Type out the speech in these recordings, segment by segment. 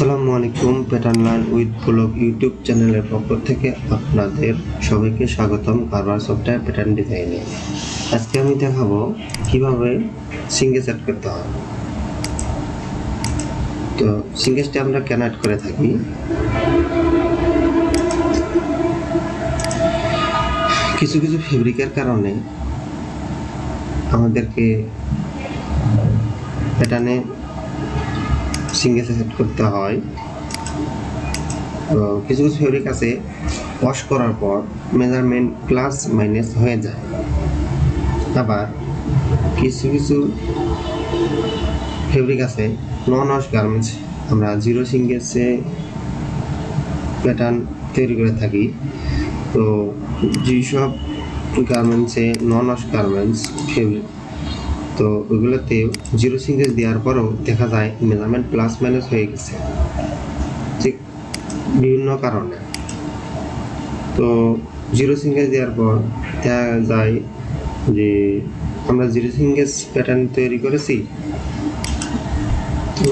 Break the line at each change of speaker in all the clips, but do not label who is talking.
আসসালামু আলাইকুম। Pattern learn with blog YouTube চ্যানেলের পক্ষ থেকে আপনাদের সবাইকে স্বাগতম কারবার সফটওয়্যার প্যাটার্ন ডিজাইনে। আজকে আমি দেখাবো কিভাবে সিঙ্গেজ অ্যাড করতে হয়। তো সিঙ্গেজটা আমরা কেন অ্যাড করে থাকি, কিছু কিছু ফেব্রিকের কারণে আমাদেরকে প্যাটার্নে সিঙ্গেজ অ্যাড করতে হয়। তো কিছু কিছু ফেব্রিক আছে ওয়াশ করার পর মেজারমেন্ট প্লাস মাইনাস হয়ে যায়, আবার কিছু কিছু ফেব্রিক আছে নন ওয়াশ গার্মেন্টস আমরা জিরো সিঙ্গেজে প্যাটার্ন তৈরি করে থাকি। তো যেসব গার্মেন্টসে নন ওয়াশ গার্মেন্টস ফেব্রিক, তো ওইগুলোতে জিরো সিঙ্গেজ দেওয়ার পরেও দেখা যায় মেজারমেন্ট প্লাস মাইনাস হয়ে গেছে ঠিক বিভিন্ন কারণে। তো জিরো সিঙ্গেজ দেওয়ার পর দেখা যায় যে আমরা জিরো সিঙ্গেজ প্যাটার্ন তৈরি করেছি, তো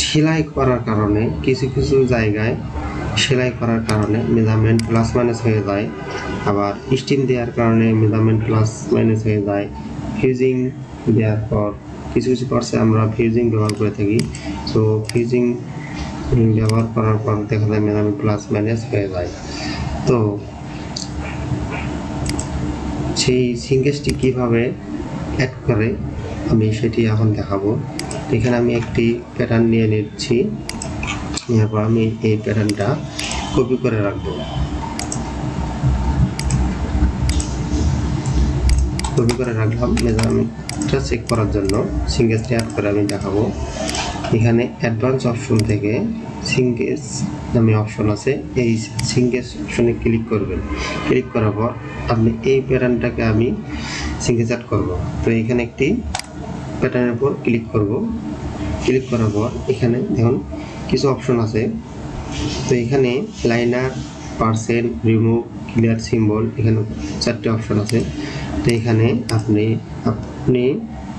সেলাই করার কারণে কিছু কিছু জায়গায় সেলাই করার কারণে মেজারমেন্ট প্লাস মাইনাস হয়ে যায়, আবার স্টিম দেওয়ার কারণে মেজারমেন্ট প্লাস মাইনাস হয়ে যায়। ফিউজিং দেওয়ার পর কিছু কিছু কোর্সে আমরা ফিউজিং ব্যবহার করে থাকি, তো ফিউজিং ব্যবহার করার পর দেখা যায় মেজারমেন্ট প্লাস মাইনাস হয়ে যায়। তো সেই সিঙ্গেজটি কীভাবে অ্যাড করে আমি সেটি এখন দেখাবো। এখানে আমি একটি প্যাটার্ন নিয়ে নিচ্ছি, নেওয়ার পর আমি এই প্যাটার্নটা কপি করে রাখবো। কপি করে রাখলাম মেজারমেন্টটা চেক করার জন্য। সিঙ্গেজটি অ্যাড করে আমি দেখাবো। এখানে অ্যাডভান্স অপশন থেকে সিঙ্গেজ নামে অপশন আছে, এই সিঙ্গেজ অপশনে ক্লিক করবেন। ক্লিক করার পর আপনি এই প্যাটার্নটাকে আমি সিঙ্গেজ অ্যাড করব। তো এখানে একটি প্যাটার্নের উপর ক্লিক করব। ক্লিক করার পর এখানে দেখুন কিছু অপশন আছে। তো এখানে liner, percent, remove, clear symbol, এখানে 4টে অপশন আছে। তো এখানে আপনি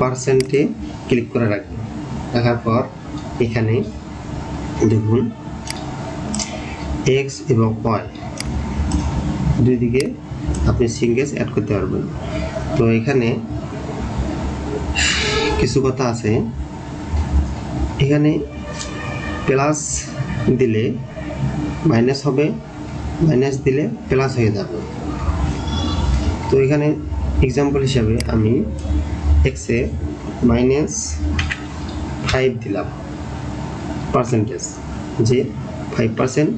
পার্সেন্টে ক্লিক করে রাখবেন। রাখার পর এখানে দেখুন এক্স এবং ওয়াই দুই দিকে আপনি সিঙ্গেজ অ্যাড করতে পারবেন। তো এখানে কিছু কথা আছে, এখানে প্লাস দিলে মাইনাস হবে, মাইনাস দিলে প্লাস হয়ে যাবে। তো এখানে এক্সাম্পল হিসাবে আমি এক্সে -5 দিলাম পার্সেন্টেজ, যে 5%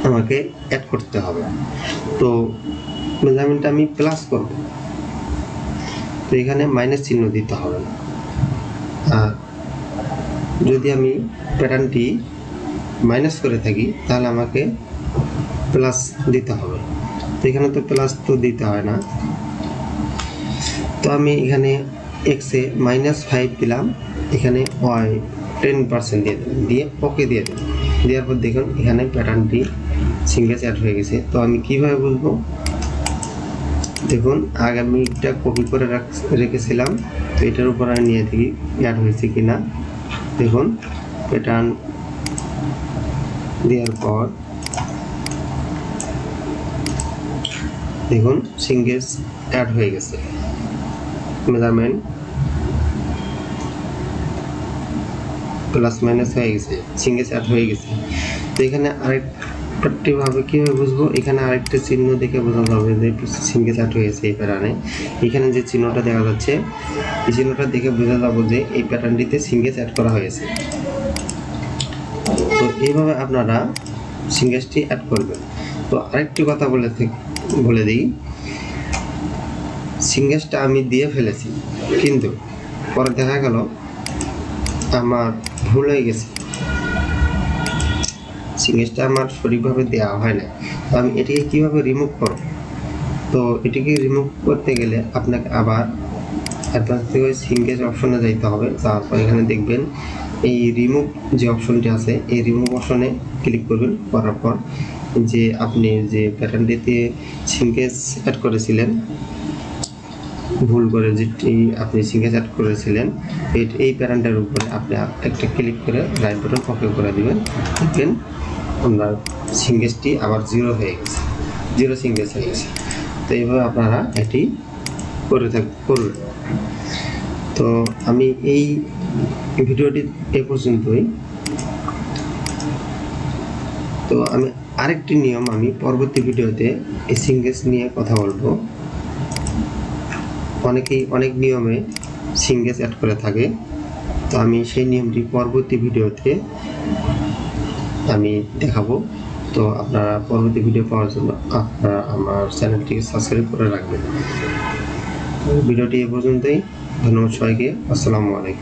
আমাকে অ্যাড করতে হবে। তো মেজারমেন্টটা আমি প্লাস করব, তো এখানে মাইনাস চিহ্ন দিতে হবে না। আর যদি আমি প্যাটার্নটি মাইনাস করে থাকি তাহলে আমাকে প্লাস দিতে হবে। তো এখানে তো প্লাস তো দিতে হয় না। তো আমি এখানে এক্সে -5 দিলাম, এখানে ওয়াই 10% দিয়ে দিলাম, দিয়ে ওকে দিয়ে দিলাম। দেওয়ার পর দেখুন এখানে প্যাটার্নটি সিঙ্গেজ অ্যাড হয়ে গেছে। তো আমি কিভাবে বুঝবো, দেখুন আগে আমি এটা কপি করে রেখেছিলাম, তো এটার উপর আমি নিয়ে দেখি অ্যাড হয়েছে কিনা। দেখুন প্যাটার্ন দেওয়ার পর দেখুন সিঙ্গেজ অ্যাড হয়ে গেছে, মেজারমেন্ট প্লাস মাইনাস হয়ে গেছে, সিঙ্গেজ অ্যাড হয়ে গেছে। তো এখানে আরেকটি ভাবে কীভাবে বুঝবো, এখানে আরেকটা চিহ্ন দেখে বোঝা যাবে যে সিঙ্গেজ অ্যাড হয়েছে এই প্যাটার্নে। এখানে যে চিহ্নটা দেখা যাচ্ছে, এই চিহ্নটা দেখে বোঝা যাবো যে এই প্যাটার্নটিতে সিঙ্গেজ অ্যাড করা হয়েছে। তো এইভাবে আপনারা সিঙ্গেজটি অ্যাড করবেন। তো আরেকটি কথা বলে দিই, সিঙ্গেজটা আমি দিয়ে ফেলেছি, কিন্তু পরে দেখা গেল আমার ভুল হয়ে গেছে, সিঙ্গেজটা আমার সঠিকভাবে দেওয়া হয় না। তো আমি এটিকে কীভাবে রিমুভ করব, তো এটিকে রিমুভ করতে গেলে আপনাকে আবার অ্যাডভান্স থেকে সিঙ্গেজ অপশনে যাইতে হবে। তারপর এখানে দেখবেন এই রিমুভ যে অপশনটি আছে, এই রিমুভ অপশনে ক্লিক করবেন। করার পর যে আপনি যে প্যাটার্নটিতে সিঙ্গেজ অ্যাড করেছিলেন ভুল করে যেটি আপনি সিঙ্গেজ অ্যাড করেছিলেন এই প্যারেন্টের উপরে আপনি একটা ক্লিক করে রাইট বাটন ওকে করে দিবেন, দেখবেন আপনার সিঙ্গেজটি আবার জিরো হয়ে গেছে, জিরো সিঙ্গেজ হয়ে গেছে। তো এইভাবে আপনারা এটি করবেন। তো আমি এই ভিডিওটি এ পর্যন্তই। তো আমি আরেকটি নিয়ম আমি পরবর্তী ভিডিওতে এই সিঙ্গেজ নিয়ে কথা বলবো। অনেকেই অনেক নিয়মে সিঙ্গেজ অ্যাড করে থাকে, তো আমি সেই নিয়মটি পরবর্তী ভিডিওতে আমি দেখাবো। তো আপনারা পরবর্তী ভিডিও পাওয়ার জন্য আপনারা আমার চ্যানেলটিকে সাবস্ক্রাইব করে রাখবেন। ভিডিওটি এ পর্যন্তই। ধন্যবাদ সবাইকে। আসসালামু আলাইকুম।